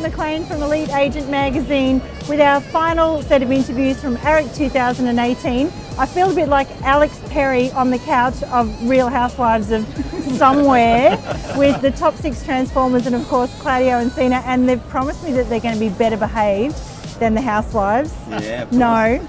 McLean from Elite Agent Magazine with our final set of interviews from AREC 2018. I feel a bit like Alex Perry on the couch of Real Housewives of somewhere with the top 6 Transformers and of course Claudio and Cena, and they've promised me that they're going to be better behaved than the Housewives. Yeah. No.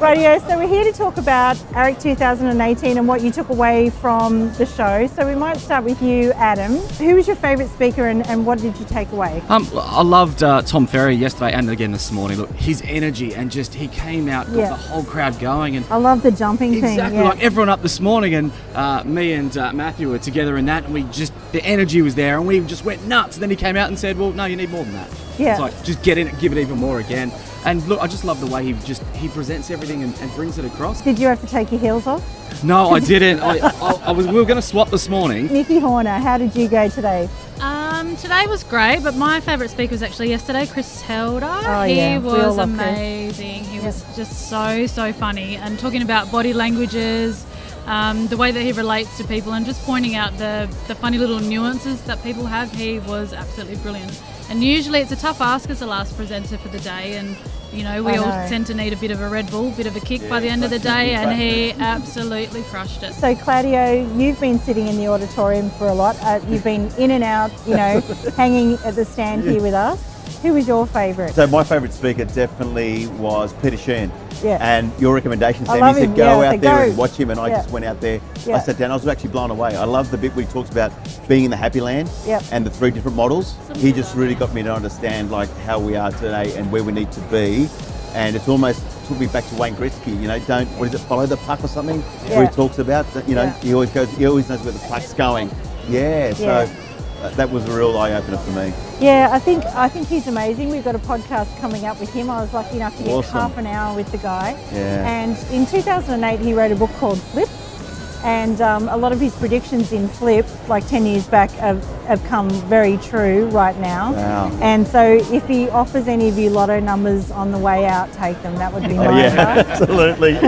Radio, so we're here to talk about AREC 2018 and what you took away from the show. So we might start with you, Adam. Who was your favourite speaker and what did you take away? I loved Tom Ferry yesterday and again this morning. Look, his energy and just he came out, got the whole crowd going. And I love the jumping thing. Exactly, like everyone up this morning, and me and Matthew were together in that, and the energy was there and we just went nuts. And then he came out and said, well, no, you need more than that. Yeah. It's like, just get in it, give it even more again. And look, I just love the way he presents everything and brings it across. Did you have to take your heels off? No, I didn't. We were going to swap this morning. Nikki Horner, how did you go today? Today was great, but my favourite speaker was actually yesterday, Chris Helder. He was amazing. He was just so funny, and talking about body languages, the way that he relates to people, and just pointing out the funny little nuances that people have. He was absolutely brilliant. And usually it's a tough ask as the last presenter for the day, and you know we all tend to need a bit of a Red Bull, bit of a kick by the end of the day, and he absolutely crushed it. So Claudio, you've been sitting in the auditorium for a lot. You've been in and out, hanging at the stand here with us. Who was your favourite? So my favourite speaker definitely was Peter Shern. Yeah. And your recommendation, Sam, love you said him. go Yeah, out there go. and watch him, and I just went out there. Yeah. I sat down. I was actually blown away. I love the bit where he talks about being in the happy land and the 3 different models. He just really got me to understand like how we are today and where we need to be. And it's almost took me back to Wayne Gretzky. Follow the puck or something? Yeah. Where he talks about that. He always knows where the puck's going. Yeah. So that was a real eye opener for me. Yeah, I think he's amazing. We've got a podcast coming up with him. I was lucky enough to get half an hour with the guy. Yeah. And in 2008, he wrote a book called Flip. And a lot of his predictions in Flip, like 10 years back, have come very true right now. Wow. And so if he offers any of you lotto numbers on the way out, take them. That would be my advice. Absolutely.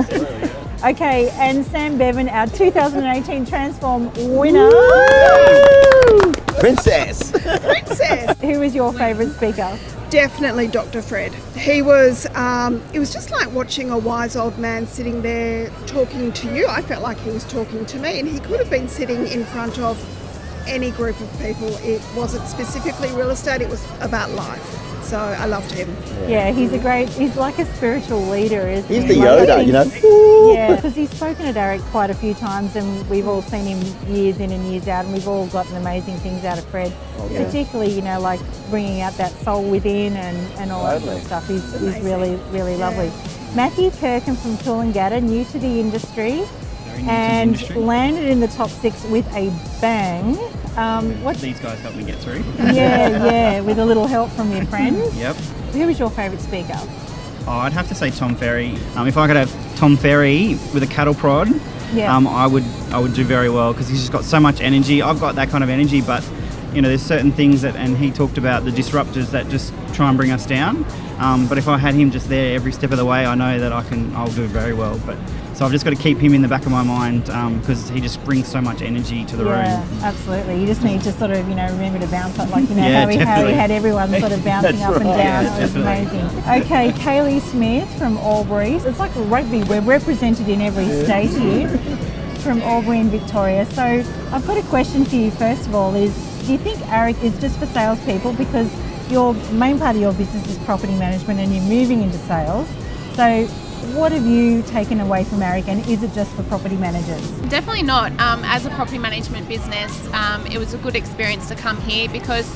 Okay, and Sam Bevan, our 2018 Transform winner. Princess. Who was your favourite speaker? Definitely Dr. Fred. He was, it was just like watching a wise old man sitting there talking to you. I felt like he was talking to me, and he could have been sitting in front of any group of people. It wasn't specifically real estate, it was about life. So I loved him. Yeah, he's like a spiritual leader, isn't he? He's the Yoda, Yeah, because he's spoken at AREC quite a few times, and we've all seen him years in and years out, and we've all gotten amazing things out of Fred. Particularly, like bringing out that soul within and all that sort of stuff. He's really, really lovely. Matthew Kirkham from Coolangatta, new to the industry, and landed in the top 6 with a bang. These guys helped me get through. Yeah, with a little help from your friends. Yep. Who was your favourite speaker? Oh, I'd have to say Tom Ferry. If I could have Tom Ferry with a cattle prod, I would do very well, because he's just got so much energy. I've got that kind of energy, but there's certain things and he talked about the disruptors that just try and bring us down. But if I had him just there every step of the way, I know that I'll do very well. So I've just got to keep him in the back of my mind, because he just brings so much energy to the room. Yeah, absolutely. You just need to sort of, remember to bounce up, like, how he had everyone sort of bouncing up and down. It was amazing. Okay, Kaylee Smith from Albury. It's like rugby. We're represented in every state here from Albury in Victoria. So I've got a question for you, first of all, do you think AREC is just for salespeople? Because your main part of your business is property management and you're moving into sales. So what have you taken away from AREC, and is it just for property managers? Definitely not. As a property management business, it was a good experience to come here because,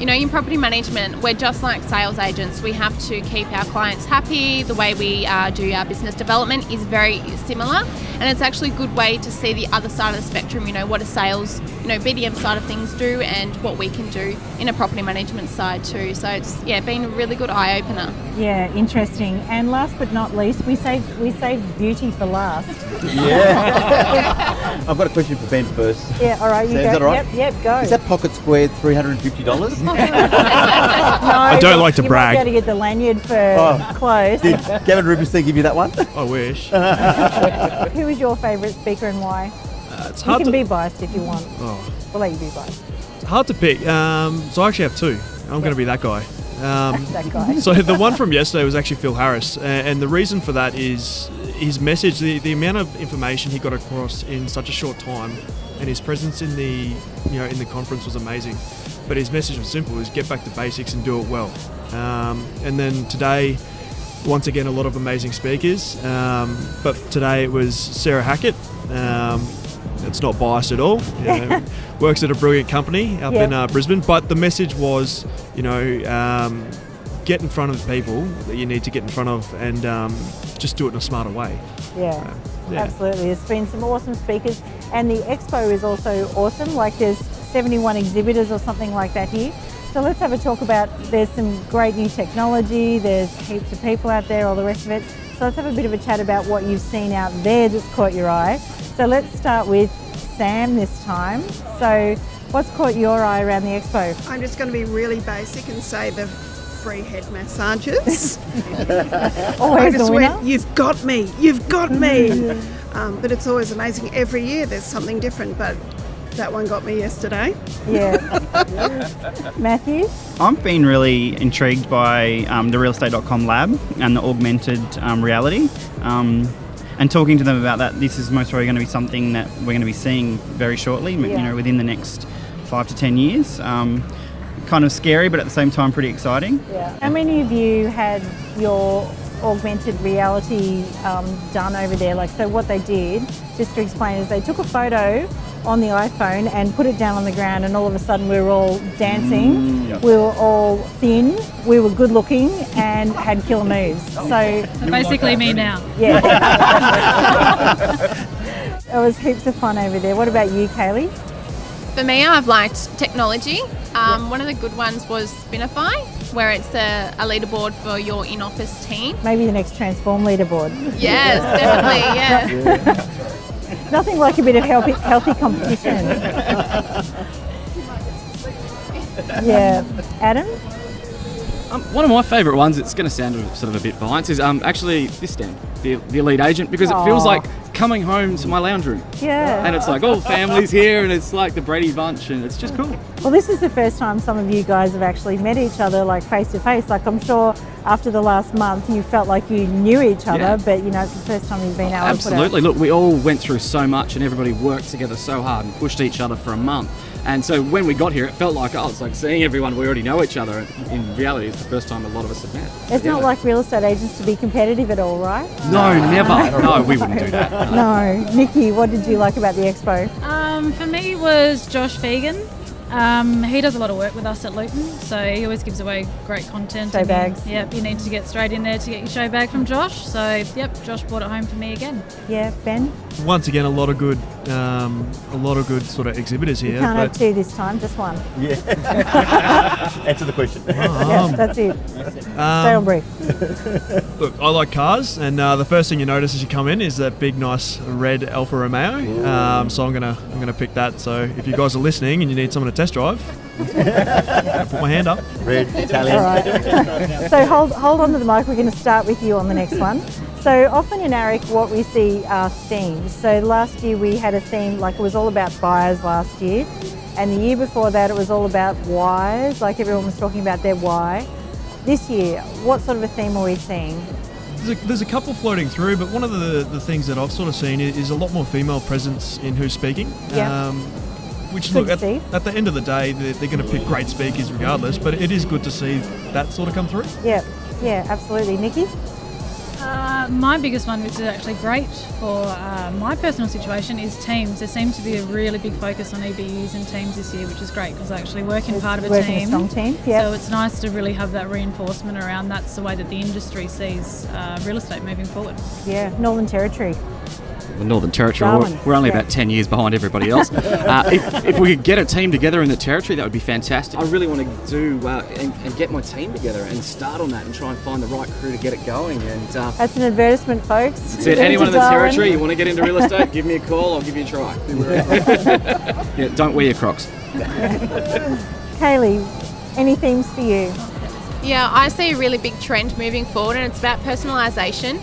in property management, we're just like sales agents. We have to keep our clients happy. The way we do our business development is very similar, and it's actually a good way to see the other side of the spectrum, what a sales, BDM side of things do and what we can do in a property management side too. So it's, been a really good eye-opener. Yeah, interesting. And last but not least, we saved beauty for last. Yeah. I've got a question for Ben first. Yeah, all right, you Sam, go. is that all right? Yep, go. Is that pocket squared $350? No, I don't like to brag. You might be able to get the lanyard for close. Did Gavin Rubenstein give you that one? I wish. Who was your favourite speaker and why? It's You hard can to be biased if you want. Oh, We'll let you be biased. it's hard to pick. So I actually have 2. I'm going to be that guy. That guy. So the one from yesterday was actually Phil Harris, and the reason for that is his message, the amount of information he got across in such a short time, and his presence in the conference was amazing. But his message was simple: is get back to basics and do it well. And then today, once again, a lot of amazing speakers. But today it was Sarah Hackett. It's not biased at all. Works at a brilliant company up in Brisbane. But the message was, get in front of the people that you need to get in front of, and just do it in a smarter way. Yeah, absolutely. There's been some awesome speakers, and the expo is also awesome. Like there's 71 exhibitors or something like that here. So let's have a talk about, there's some great new technology, there's heaps of people out there, all the rest of it. So let's have a bit of a chat about what you've seen out there that's caught your eye. So let's start with Sam this time. So what's caught your eye around the expo? I'm just going to be really basic and say the free head massages. Always the winner. You've got me, you've got me. But it's always amazing. Every year there's something different, but that one got me yesterday. Yeah. Matthew? I've been really intrigued by the realestate.com lab and the augmented reality. And talking to them about that, this is most probably going to be something that we're going to be seeing very shortly, within the next 5 to 10 years. Kind of scary, but at the same time pretty exciting. Yeah. How many of you had your augmented reality done over there? Like, so what they did, just to explain, is they took a photo on the iPhone and put it down on the ground, and all of a sudden we were all dancing, we were all thin, we were good looking and had killer moves. So basically me now. Yeah. It was heaps of fun over there. What about you, Kaylee? For me, I've liked technology. One of the good ones was Spinify, where it's a leaderboard for your in-office team. Maybe the next Transform leaderboard. Yes, definitely, yeah. Nothing like a bit of healthy competition. Yeah. Adam? One of my favourite ones, it's going to sound sort of a bit biased, is actually this stand, the Elite Agent, because it feels like coming home to my lounge room. Yeah. And it's like all families here, and it's like the Brady Bunch, and it's just cool. Well, this is the first time some of you guys have actually met each other, like face to face. Like, I'm sure after the last month you felt like you knew each other, but it's the first time you've been able Absolutely. to put Look, we all went through so much, and everybody worked together so hard and pushed each other for a month. And so when we got here, it felt like, it's like seeing everyone, we already know each other. And in reality, it's the first time a lot of us have met. It's not like real estate agents to be competitive at all, right? No, never. No, we wouldn't do that. No. Nikki, what did you like about the expo? For me was Josh Fegan. He does a lot of work with us at Luton, so he always gives away great content. Show bags. You need to get straight in there to get your show bag from Josh. So, Josh brought it home for me again. Yeah, Ben? Once again, a lot of good sort of exhibitors here. You can't have two this time, just one. Yeah. Answer the question. Yeah, that's it. Stay on brief. Look, I like cars, and the first thing you notice as you come in is that big, nice red Alfa Romeo. So I'm gonna pick that. So if you guys are listening and you need someone to test drive, put my hand up. Red Italian. All right. So hold on to the mic. We're going to start with you on the next one. So often in AREC, what we see are themes. So last year we had a theme, like it was all about buyers last year, and the year before that it was all about whys, like everyone was talking about their why. This year, what sort of a theme are we seeing? There's a couple floating through, but one of the things that I've sort of seen is a lot more female presence in who's speaking. Yeah. Which, Good look, to see. at the end of the day, they're going to pick great speakers regardless, but it is good to see that sort of come through. Yeah, absolutely. Nikki? My biggest one, which is actually great for my personal situation, is teams. There seems to be a really big focus on EBUs and teams this year, which is great because I actually work in part of a team. A strong team, yeah. So it's nice to really have that reinforcement around that's the way that the industry sees real estate moving forward. Yeah, Northern Territory. The Northern Territory, Darwin. we're only about 10 years behind everybody else. If we could get a team together in the Territory, that would be fantastic. I really want to do and get my team together and start on that and try and find the right crew to get it going. And that's an advertisement, folks. That's it. Anyone in the Territory, you want to get into real estate, give me a call, I'll give you a try. Yeah, don't wear your Crocs. Kaylee, any themes for you? Yeah, I see a really big trend moving forward, and it's about personalisation.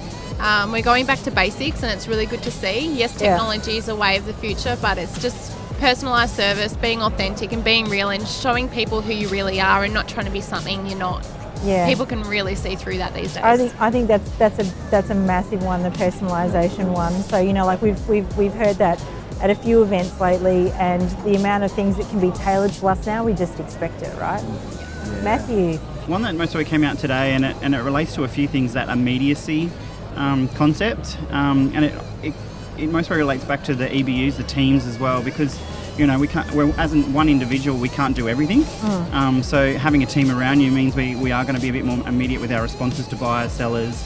We're going back to basics, and it's really good to see. Yes, technology is a way of the future, but it's just personalised service, being authentic and being real and showing people who you really are and not trying to be something you're not. Yeah. People can really see through that these days. I think that's a massive one, the personalisation one. So, you know, like we've heard that at a few events lately, and the amount of things that can be tailored to us now, we just expect it, right? Yeah. Matthew. One that most of it came out today, and it relates to a few things, that immediacy concept, and it mostly relates back to the EBUs, the teams as well, because you know as one individual we can't do everything. So having a team around you means we are going to be a bit more immediate with our responses to buyers, sellers,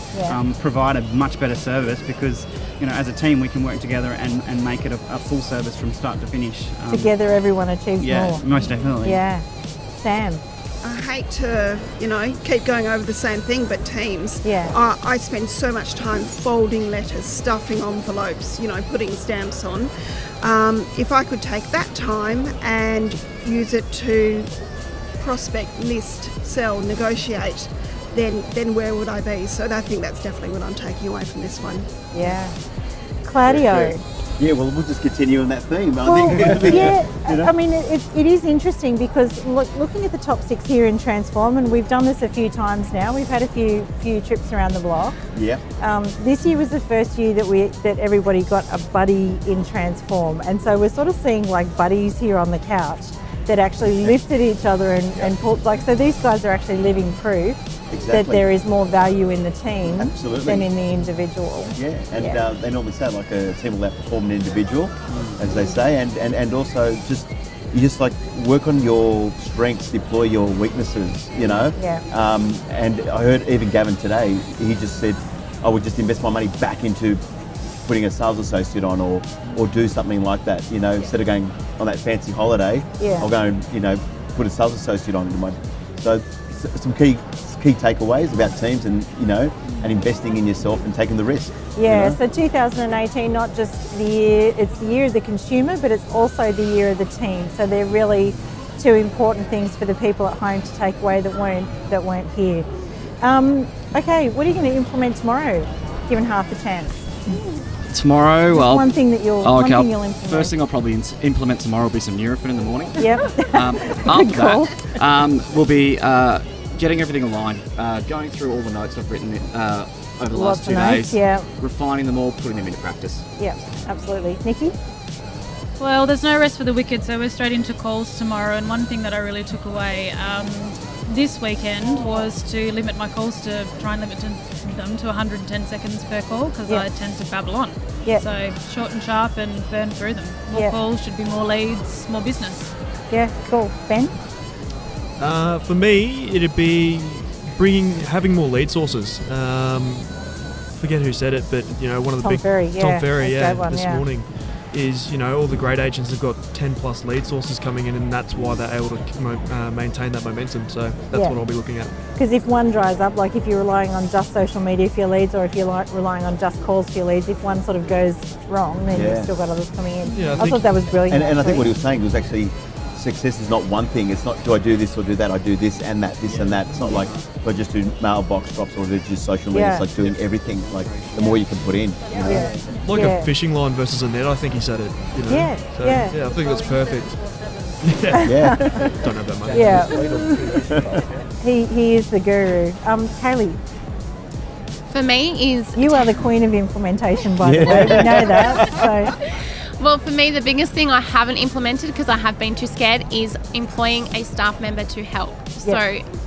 provide a much better service, because you know as a team we can work together and make it a full service from start to finish. Together everyone achieves more. Yeah, most definitely. Yeah. Sam. I hate to, keep going over the same thing, but teams. Yeah. I spend so much time folding letters, stuffing envelopes, putting stamps on. If I could take that time and use it to prospect, list, sell, negotiate, then where would I be? So I think that's definitely what I'm taking away from this one. Yeah. Claudio. Yeah, well, we'll just continue on that theme. I mean, it is interesting because looking at the top 6 here in Transform, and we've done this a few times now. We've had a few trips around the block. Yeah. This year was the first year that everybody got a buddy in Transform, and so we're sort of seeing like buddies here on the couch that actually lifted each other and pulled. So these guys are actually living proof. Exactly. That there is more value in the team Absolutely. than in the individual. Yeah, and they normally say like a team will outperform an individual, as they say, and also you just like work on your strengths, deploy your weaknesses, Yeah. And I heard even Gavin today, he just said, I would just invest my money back into putting a sales associate on or do something like that, instead of going on that fancy holiday, I'll go and, put a sales associate on. So some key takeaways about teams and investing in yourself and taking the risk. Yeah, so 2018, not just the year, it's the year of the consumer, but it's also the year of the team. So they're really 2 important things for the people at home to take away that weren't here. Okay, what are you going to implement tomorrow, given half a chance? Tomorrow, well, one thing that you'll implement. First thing I'll probably implement tomorrow will be some Nurofen in the morning. Yep. After that, we'll be getting everything aligned, going through all the notes I've written over the last 2 days, refining them all, putting them into practice. Yeah, absolutely. Nikki? Well, there's no rest for the wicked, so we're straight into calls tomorrow. And one thing that I really took away this weekend was to limit my calls, to try and limit them to 110 seconds per call, because I tend to babble on. Yeah. So short and sharp and burn through them. More calls should be more leads, more business. Yeah, cool. Ben? For me, it'd be having more lead sources. Forget who said it, but one of the Tom Ferry, this morning is all the great agents have got 10 plus lead sources coming in, and that's why they're able to maintain that momentum. So that's what I'll be looking at. Because if one dries up, like if you're relying on just social media for your leads, or if you're relying on just calls for your leads, if one sort of goes wrong, then you've still got others coming in. Yeah, I thought that was brilliant. And I think what he was saying was actually success is not one thing. It's not, do I do this or do that? I do this and that, and that. It's not like, do I just do mailbox drops or do I just social media? It's like doing everything. Like the more you can put in. Like a fishing line versus a net, I think he said it. I think that's perfect. Don't have that money. Yeah. he is the guru. Kaylee. For me is... You are the queen of implementation, by the way. We know that. So. Well, for me, the biggest thing I haven't implemented, because I have been too scared, is employing a staff member to help. Yep. So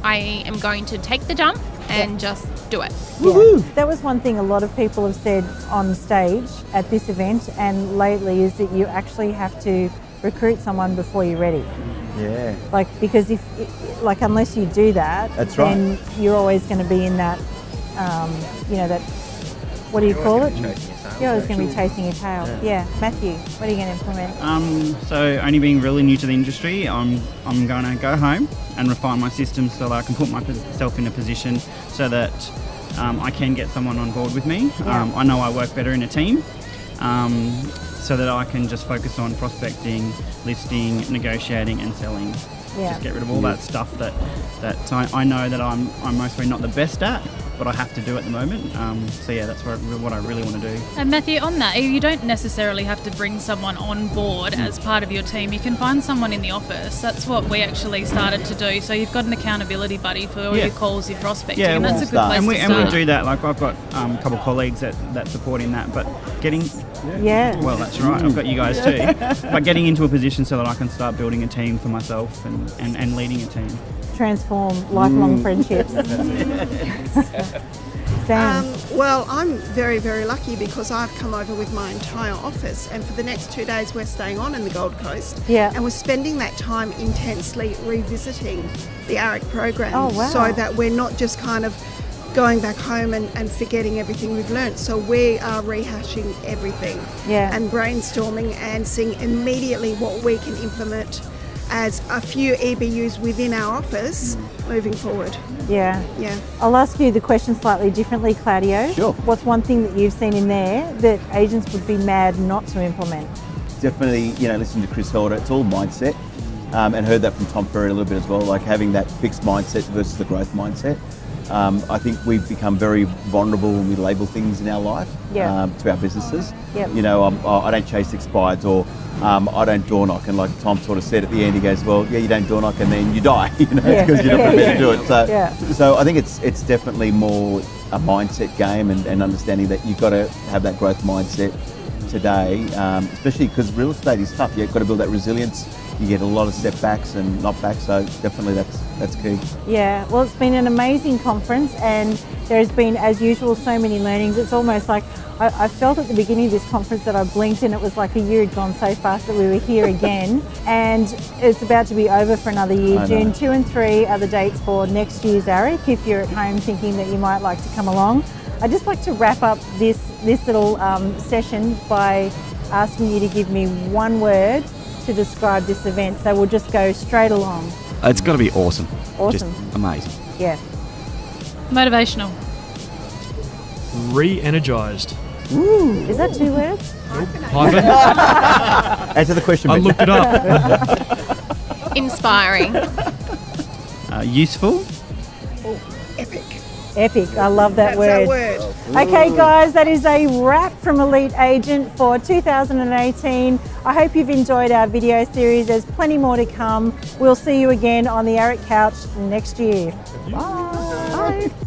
I am going to take the jump and just do it. Yeah. That was one thing a lot of people have said on stage at this event and lately, is that you actually have to recruit someone before you're ready. Yeah. Because unless you do that, then you're always going to be in that, that, what do you call it? You're always going to be chasing your tail. Yeah. Matthew, what are you going to implement? So only being really new to the industry, I'm going to go home and refine my systems so that I can put myself in a position so that I can get someone on board with me. I know I work better in a team, so that I can just focus on prospecting, listing, negotiating and selling. Just get rid of all that stuff that I know that I'm mostly not the best at. I have to do at the moment. So yeah, that's what I really want to do. And Matthew, on that, you don't necessarily have to bring someone on board as part of your team. You can find someone in the office. That's what we actually started to do. So you've got an accountability buddy for all your calls, your prospecting, and that's a good place to start. And we do that. Like I've got a couple of colleagues that support in that, but getting well, that's right. I've got you guys too. But getting into a position so that I can start building a team for myself and leading a team. Transform lifelong friendships. Sam? Well, I'm very, very lucky because I've come over with my entire office, and for the next 2 days we're staying on in the Gold Coast. Yeah. And we're spending that time intensely revisiting the AREC program. Oh, wow. So that we're not just kind of going back home and forgetting everything we've learnt. So we are rehashing everything and brainstorming and seeing immediately what we can implement as a few EBUs within our office moving forward. Yeah. Yeah. I'll ask you the question slightly differently, Claudio. Sure. What's one thing that you've seen in there that agents would be mad not to implement? Definitely, listening to Chris Helder, it's all mindset. And heard that from Tom Ferry a little bit as well, like having that fixed mindset versus the growth mindset. I think we've become very vulnerable when we label things in our life to our businesses. Yep. I don't chase expireds, or I don't door knock. And like Tom sort of said at the end, he goes, well, yeah, you don't door knock and then you die, because you're not prepared to do it. So I think it's definitely more a mindset game and understanding that you've got to have that growth mindset today, especially because real estate is tough. You've got to build that resilience. You get a lot of setbacks and knockbacks, so definitely that's key. Yeah, well, it's been an amazing conference, and there's been, as usual, so many learnings. It's almost like I felt at the beginning of this conference that I blinked and it was like a year had gone so fast that we were here again. And it's about to be over for another year. June 2 and 3 are the dates for next year's AREC, if you're at home thinking that you might like to come along. I'd just like to wrap up this little session by asking you to give me one word to describe this event. So we'll just go straight along. It's got to be awesome. Awesome. Just amazing. Yeah. Motivational. Re-energised. Ooh, is that 2 words? Hyphen. Answer the question. I looked it up. Inspiring. Useful. Epic. Epic. I love that That's word. our word. Okay, guys, that is a wrap from Elite Agent for 2018. I hope you've enjoyed our video series. There's plenty more to come. We'll see you again on the AREC couch next year. Bye. Bye.